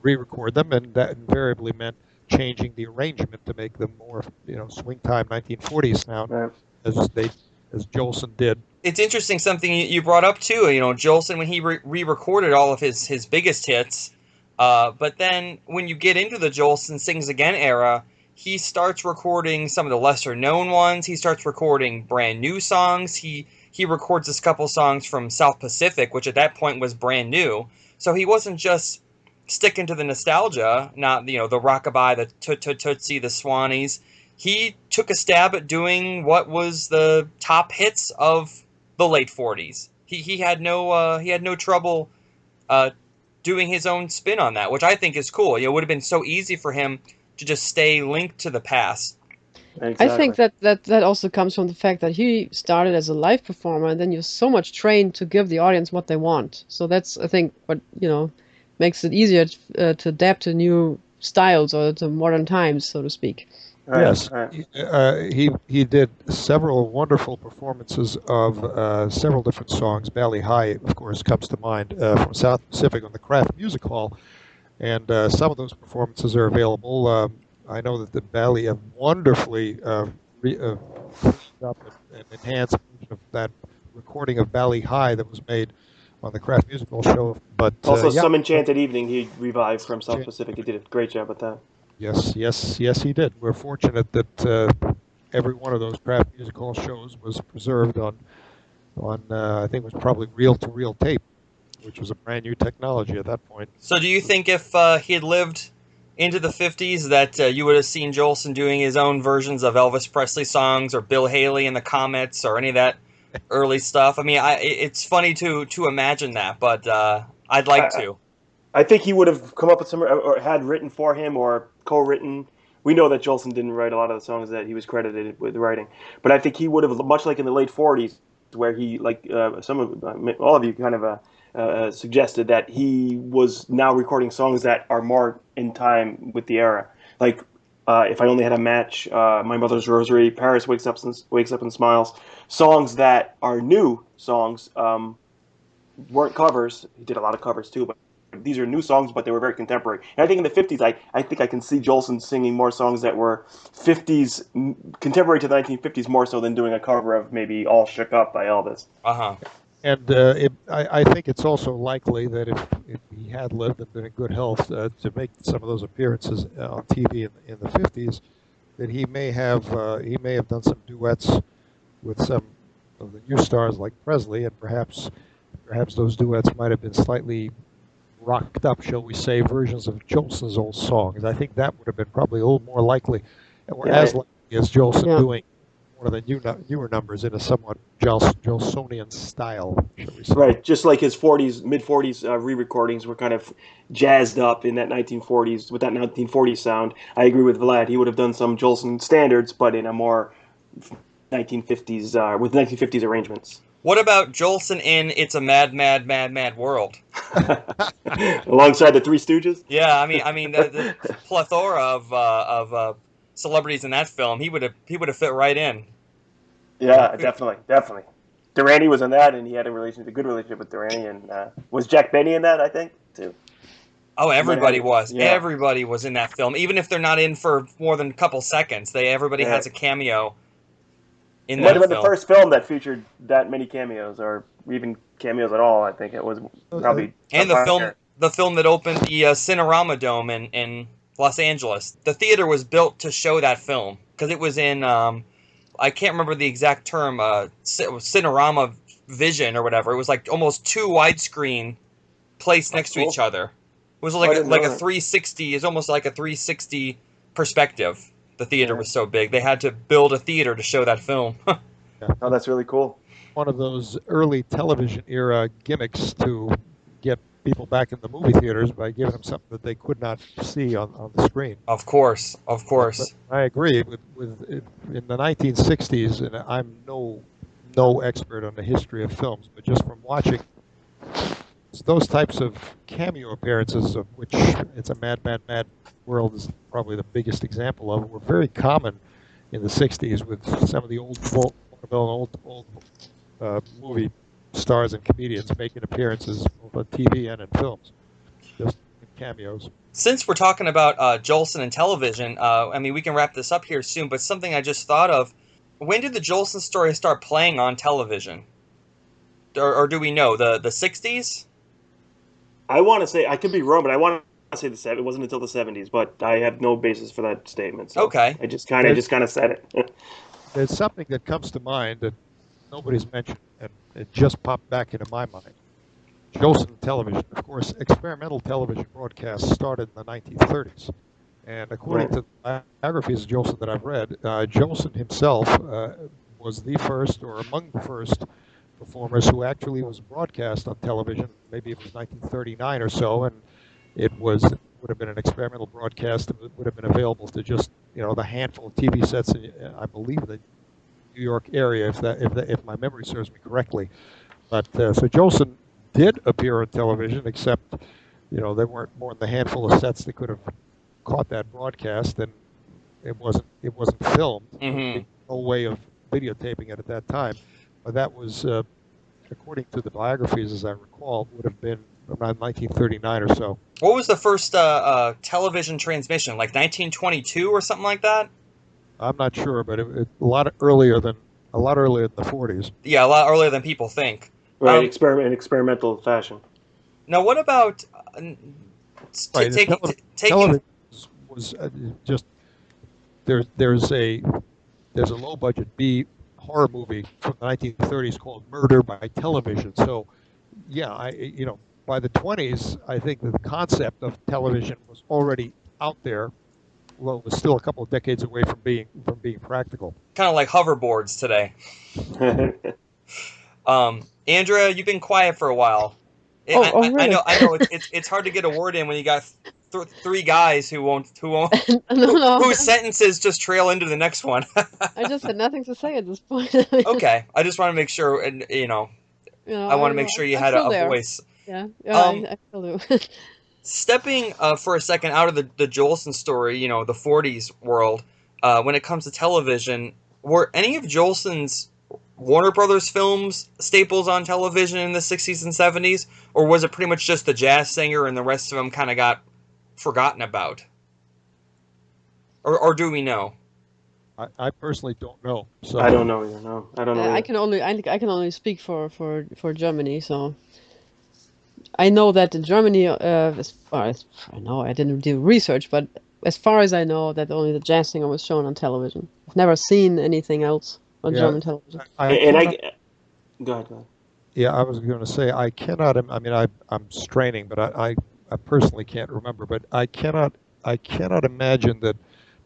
re-record them, and that invariably meant changing the arrangement to make them more, swing time 1940s sound, Right. as Jolson did. It's interesting, something you brought up too. Jolson, when he re-recorded all of his biggest hits, but then when you get into the Jolson Sings Again era, he starts recording some of the lesser known ones. He starts recording brand new songs. He records this couple songs from South Pacific, which at that point was brand new. So he wasn't just sticking to the nostalgia, not the rockabye, the Tootsie, the Swannies. He took a stab at doing what was the top hits of the late 40s. He had no trouble doing his own spin on that, which I think is cool. It would have been so easy for him to just stay linked to the past. Exactly. I think that also comes from the fact that he started as a live performer, and then you're so much trained to give the audience what they want. So that's, I think, what makes it easier to adapt to new styles or to modern times, so to speak. Right, Yes, right. he did several wonderful performances of several different songs. Valley High, of course, comes to mind from South Pacific on the Kraft Music Hall, and some of those performances are available. I know that the Valley have wonderfully cleaned up and enhanced version of that recording of Valley High that was made on the Kraft Music Hall show. But Also, Some Enchanted Evening he revived from South Pacific. He did a great job with that. Yes, he did. We're fortunate that every one of those Kraft Music Hall shows was preserved on I think it was probably reel-to-reel tape, which was a brand new technology at that point. So do you think if he had lived into the 50s that you would have seen Jolson doing his own versions of Elvis Presley songs, or Bill Haley and the Comets, or any of that early stuff? I mean, it's funny to imagine that, but I'd like to. I think he would have come up with some, or had written for him, or co-written. We know that Jolson didn't write a lot of the songs that he was credited with writing, but I think he would have, much like in the late 40s, where he, like all of you kind of suggested, that he was now recording songs that are more in time with the era. Like If I Only Had a Match, My Mother's Rosary, Paris Wakes Up and Smiles, songs that are new songs, weren't covers. He did a lot of covers too, but these are new songs, but they were very contemporary. And I think in the 50s, I think I can see Jolson singing more songs that were 50s, contemporary to the 1950s, more so than doing a cover of maybe All Shook Up by Elvis. Uh-huh. And I think it's also likely that if he had lived and been in good health to make some of those appearances on TV in the 50s, that he may have done some duets with some of the new stars like Presley, and perhaps those duets might have been slightly rocked up, shall we say, versions of Jolson's old songs. I think that would have been probably a little more likely, or as likely as Jolson doing one of the newer numbers in a somewhat Jolsonian style, shall we say. Right, just like his mid-40s re-recordings were kind of jazzed up in that 1940s, with that 1940s sound. I agree with Vlad. He would have done some Jolson standards, but in a more 1950s, with 1950s arrangements. What about Jolson in It's a Mad, Mad, Mad, Mad World? Alongside the Three Stooges? Yeah, I mean the plethora of celebrities in that film, he would have fit right in. Yeah, definitely. Durante was in that, and he had a good relationship with Durante. And was Jack Benny in that? I think too. Oh, everybody was. Yeah. Everybody was in that film, even if they're not in for more than a couple seconds. Everybody has a cameo in It might that have been the film. first film that featured that many cameos, or even cameos at all. I think it was probably. And the film that opened the Cinerama Dome in Los Angeles. The theater was built to show that film because it was in I can't remember the exact term, Cinerama Vision or whatever. It was like almost two widescreen placed next to each other. It was like a 360. It's almost like a 360 perspective. The theater was so big they had to build a theater to show that film. Oh, that's really cool. One of those early television era gimmicks to get people back in the movie theaters by giving them something that they could not see on the screen. Of course. But I agree with in the 1960s, and I'm no expert on the history of films, but just from watching those types of cameo appearances, of which It's a Mad, Mad, Mad World is probably the biggest example of, were very common in the 60s with some of the old movie stars and comedians making appearances both on TV and in films, just in cameos. Since we're talking about Jolson and television, I mean, we can wrap this up here soon, but something I just thought of, when did the Jolson story start playing on television? Or do we know? The 60s? I want to say, I could be wrong, but I want to say it wasn't until the 70s, but I have no basis for that statement. So okay. I just kind of said it. There's something that comes to mind that nobody's mentioned, and it just popped back into my mind. Jolson television. Of course, experimental television broadcasts started in the 1930s. And according to the biographies of Jolson that I've read, Jolson himself was the first, or among the first, performers who actually was broadcast on television. Maybe it was 1939 or so, and it would have been an experimental broadcast. It would have been available to just the handful of TV sets in, I believe, the New York area, if my memory serves me correctly. But so Jolson did appear on television, except there weren't more than a handful of sets that could have caught that broadcast, and it wasn't filmed. Mm-hmm. No way of videotaping it at that time. But that was, according to the biographies, as I recall, would have been around 1939 or so. What was the first television transmission? Like 1922 or something like that? I'm not sure, but a lot earlier than the 40s. Yeah, a lot earlier than people think. Right, in experimental fashion. Now, what about television was just there's a low budget B horror movie from the 1930s called Murder by Television. So, yeah, by the 20s, I think the concept of television was already out there. Well, it was still a couple of decades away from being practical. Kind of like hoverboards today. Andrea, you've been quiet for a while. Really? I know. It's hard to get a word in when you got three guys whose sentences just trail into the next one. I just had nothing to say at this point. Okay, I just want to make sure, and I want to make sure you had a voice. Yeah, I still do. Stepping for a second out of the Jolson story, the 40s world, when it comes to television, were any of Jolson's Warner Brothers films staples on television in the 60s and 70s? Or was it pretty much just The Jazz Singer and the rest of them kind of got forgotten about? Or do we know? I personally don't know. So I don't know either. No, I don't know. I can only speak for Germany, so I know that in Germany, as far as I know, I didn't do research, but as far as I know, that only The Jazz Singer was shown on television. I've never seen anything else on German television. Go ahead. Yeah, I was going to say I cannot. I mean, I'm straining, but I personally can't remember. But I cannot imagine that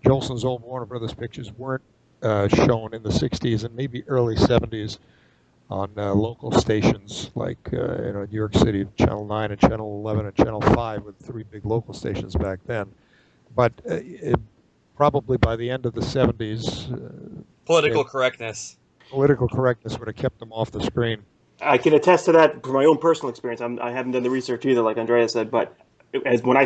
Jolson's old Warner Brothers pictures weren't shown in the 60s and maybe early 70s on local stations like New York City, Channel 9 and Channel 11 and Channel 5, with three big local stations back then. But probably by the end of the 70s, political correctness would have kept them off the screen. I can attest to that from my own personal experience. I haven't done the research either, like Andrea said, but when I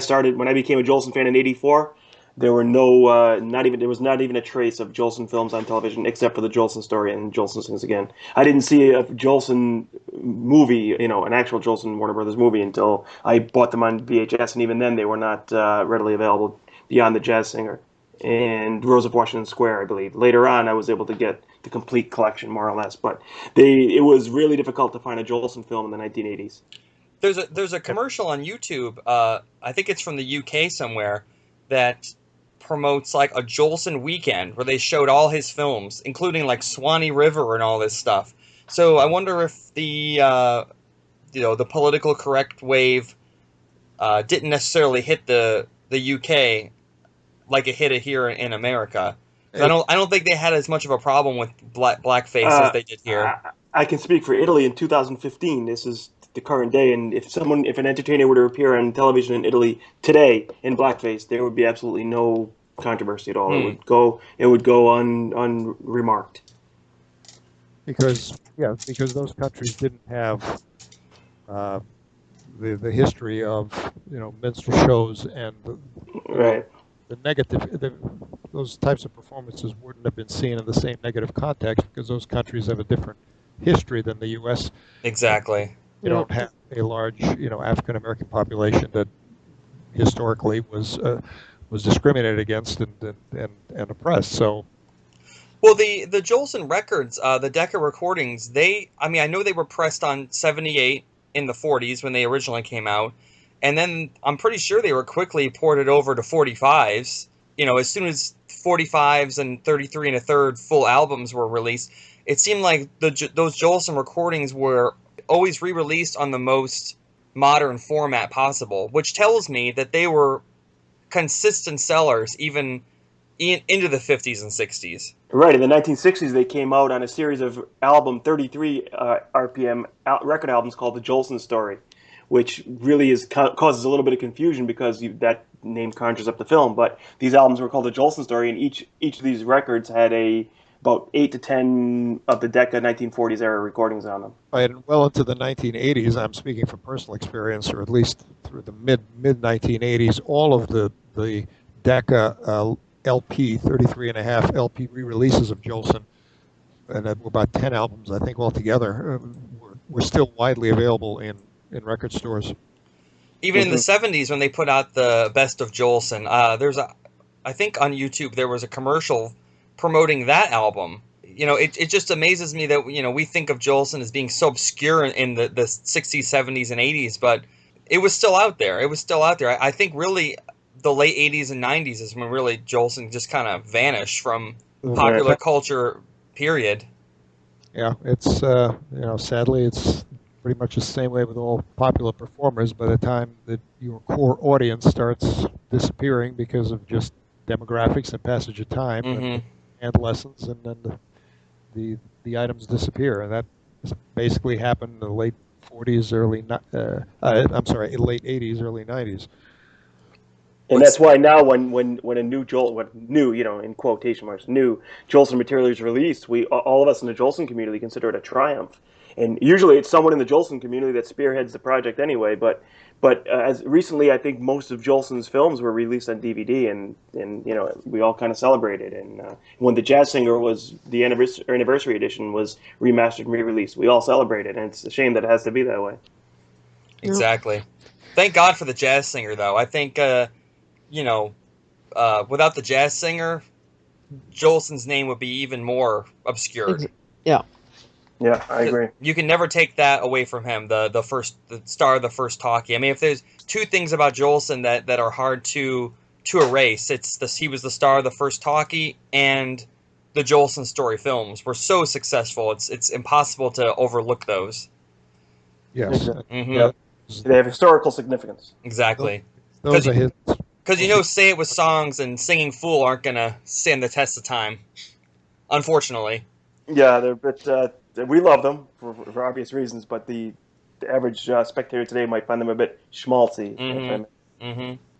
became a Jolson fan in '84, there were no, there was not even a trace of Jolson films on television except for the Jolson Story and Jolson Sings Again. I didn't see a Jolson movie, an actual Jolson Warner Brothers movie until I bought them on VHS, and even then they were not readily available beyond the Jazz Singer and Rose of Washington Square, I believe. Later on, I was able to get the complete collection, more or less, but it was really difficult to find a Jolson film in the 1980s. There's a commercial on YouTube, I think it's from the UK somewhere, that promotes like a Jolson weekend where they showed all his films, including like Swanee River and all this stuff. So I wonder if the political correct wave didn't necessarily hit the UK like it hit it here in America. I don't think they had as much of a problem with blackface as they did here. I can speak for Italy in 2015. This is the current day, and if an entertainer were to appear on television in Italy today in blackface, there would be absolutely no controversy at all. It would go unremarked. Because those countries didn't have the history of minstrel shows, and the negative those types of performances wouldn't have been seen in the same negative context because those countries have a different history than the U.S. Exactly. You don't have a large African American population that historically was discriminated against and oppressed. So. Well, the Jolson records, the Decca recordings, I know they were pressed on 78 in the 40s when they originally came out, and then I'm pretty sure they were quickly ported over to 45s. As soon as 45s and 33 1/3 full albums were released, it seemed like those Jolson recordings were always re-released on the most modern format possible, which tells me that they were consistent sellers even into the 50s and 60s. Right, in the 1960s, they came out on a series of 33 RPM record albums called the Jolson Story, which really causes a little bit of confusion because that name conjures up the film. But these albums were called the Jolson Story, and each of these records had about 8 to 10 of the Decca 1940s era recordings on them. And well into the 1980s, I'm speaking from personal experience, or at least through the mid 1980s, all of the Decca LP, 33 and a half LP re-releases of Jolson, and that were about 10 albums, I think, altogether, were still widely available in record stores. Even in the 70s, when they put out the Best of Jolson, I think on YouTube there was a commercial promoting that album. It just amazes me that we think of Jolson as being so obscure in the 60s, 70s, and 80s, but it was still out there. I think really the late 80s and 90s is when really Jolson just kind of vanished from popular culture, period. Yeah, it's sadly it's pretty much the same way with all popular performers. By the time that your core audience starts disappearing because of just demographics and passage of time and adolescence, and then the items disappear, and that basically happened in the late 40s, late 80s, early 90s. And that's why now when a new in quotation marks, new Jolson material is released, all of us in the Jolson community consider it a triumph. And usually it's someone in the Jolson community that spearheads the project anyway. But as recently, I think most of Jolson's films were released on DVD, and we all kind of celebrated. And when the Jazz Singer the anniversary edition was remastered and re-released, we all celebrated. And it's a shame that it has to be that way. Exactly. Thank God for the Jazz Singer, though. I think without the Jazz Singer, Jolson's name would be even more obscured. Yeah. Yeah, I agree. You can never take that away from him, the star of the first talkie. I mean, if there's two things about Jolson that are hard to erase, he was the star of the first talkie, and the Jolson Story films were so successful. It's impossible to overlook those. Yes. Mm-hmm. Yeah. They have historical significance. Exactly. Those are his. Because Say It With Songs and Singing Fool aren't going to stand the test of time, unfortunately. Yeah, but we love them for obvious reasons, but the average spectator today might find them a bit schmaltzy.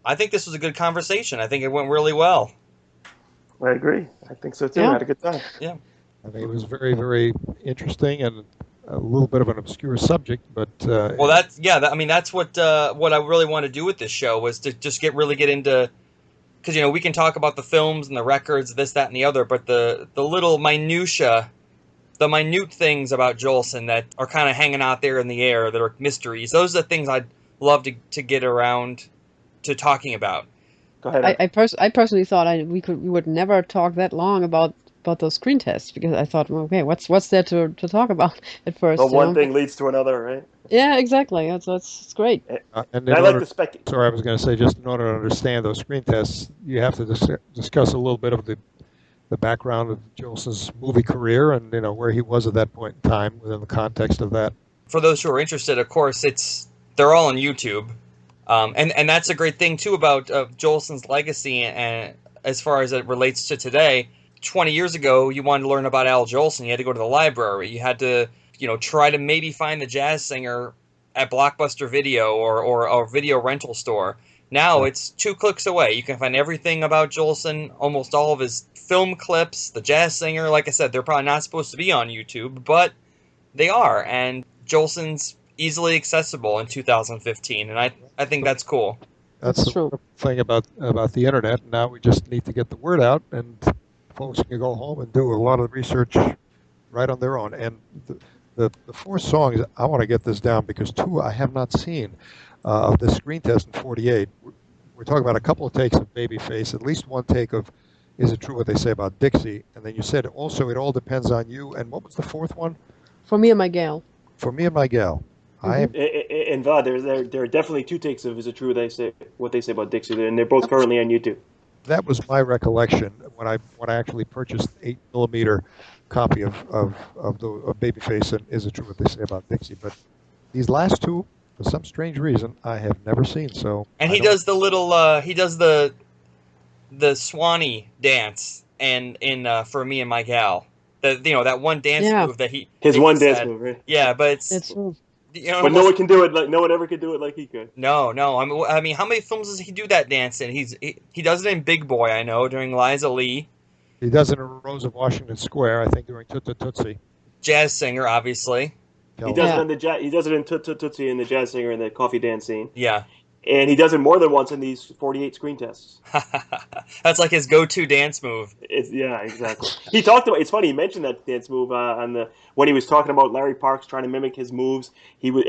I think this was a good conversation. I think it went really well. I agree. I think so too. Yeah. I had a good time. Yeah. I think it was very, very interesting and a little bit of an obscure subject, but that's what I really want to do with this show, was to just get into because we can talk about the films and the records, this, that, and the other, but the little minutia, the minute things about Jolson that are kind of hanging out there in the air that are mysteries, those are the things I'd love to get around to talking about. Go ahead. I personally thought we would never talk that long about those screen tests, because I thought, well, okay, what's there to talk about at first? But one thing leads to another, right? Yeah, exactly. It's great. And I like the spec. Sorry, I was going to say, just in order to understand those screen tests, you have to discuss a little bit of the background of Jolson's movie career and where he was at that point in time within the context of that. For those who are interested, of course, they're all on YouTube, and that's a great thing too about Jolson's legacy, and as far as it relates to today. 20 years ago, you wanted to learn about Al Jolson, you had to go to the library. You had to, try to maybe find the jazz singer at Blockbuster Video or a video rental store. Now it's 2 clicks away. You can find everything about Jolson, almost all of his film clips, the jazz singer. Like I said, they're probably not supposed to be on YouTube, but they are. And Jolson's easily accessible in 2015, and I think that's cool. That's the true. thing about the internet. Now we just need to get the word out, and folks can go home and do a lot of research right on their own. And the 4 songs, I want to get this down because 2 I have not seen of the screen test in 48. We're talking about a couple of takes of Babyface, at least 1 take of Is It True What They Say About Dixie? And then you said also It All Depends on You. And what was the 4th one? For Me and My Gal. For Me and My Gal. And Vlad, there are definitely 2 takes of Is It True What They Say About Dixie, and they're both currently on YouTube. That was my recollection when I actually purchased 8mm copy of Babyface and Is It True What They Say About Dixie. But these last 2, for some strange reason, I have never seen. So and he does the little the Swanee dance and in For Me and My Gal, that one dance move that his one dance move, right? Yeah, but it's true. But no one can do it like no one ever could do it like he could. No. I mean, how many films does he do that dance in? He does it in Big Boy, I know, during Liza Lee. He does it in Rose of Washington Square, I think, during Tootsie. Jazz singer, obviously. He does it He does it in Tootsie in the jazz singer in the coffee dance scene. Yeah. And he does it more than once in these 48 screen tests. That's like his go-to dance move. Yeah, exactly. He talked about. It's funny. He mentioned that dance move when he was talking about Larry Parks trying to mimic his moves. He was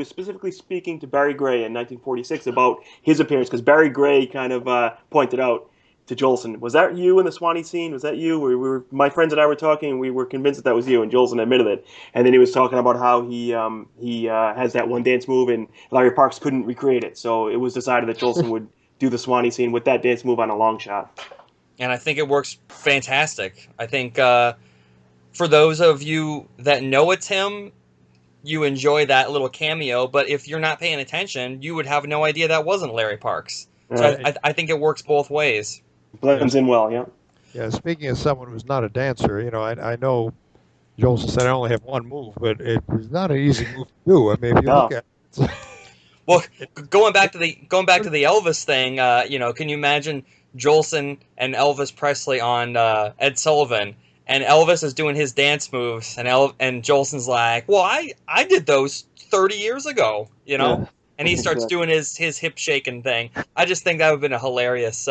specifically speaking to Barry Gray in 1946 about his appearance, because Barry Gray kind of pointed out to Jolson, was that you in the Swanee scene? Was that you? My friends and I were talking, and we were convinced that was you, and Jolson admitted it. And then he was talking about how he has that one dance move, and Larry Parks couldn't recreate it. So it was decided that Jolson would do the Swanee scene with that dance move on a long shot. And I think it works fantastic. I think for those of you that know it's him, you enjoy that little cameo. But if you're not paying attention, you would have no idea that wasn't Larry Parks. So I think it works both ways. Blends in well, yeah. Yeah, speaking of someone who's not a dancer, I know Jolson said I only have 1 move, but it was not an easy move to do. I mean, if you look at it. Well, going back to the Elvis thing, can you imagine Jolson and Elvis Presley on Ed Sullivan, and Elvis is doing his dance moves, and Jolson's like, "Well, I did those 30 years ago," Yeah. and he starts doing his hip shaking thing. I just think that would have been a hilarious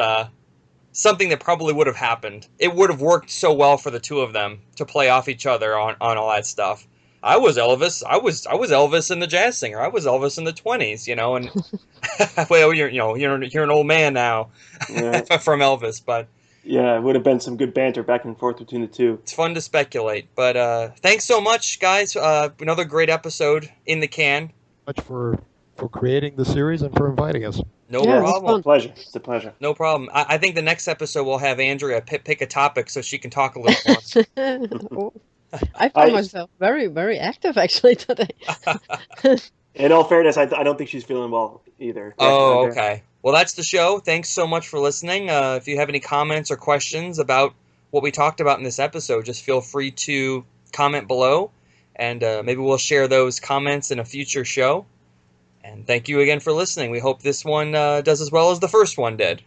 something that probably would have happened. It would have worked so well for the 2 of them to play off each other on all that stuff. I was Elvis. I was Elvis in the Jazz Singer. I was Elvis in the 20s, and well, you're an old man now from Elvis, but yeah, it would have been some good banter back and forth between the 2. It's fun to speculate, but thanks so much, guys. Another great episode in the can. Much for creating the series and for inviting us. No problem. It's a pleasure. No problem. I think the next episode we'll have Andrea pick a topic so she can talk a little more. I found myself very, very active actually today. In all fairness, I don't think she's feeling well either. Oh, okay. Well, that's the show. Thanks so much for listening. If you have any comments or questions about what we talked about in this episode, just feel free to comment below, and maybe we'll share those comments in a future show. And thank you again for listening. We hope this one does as well as the first one did.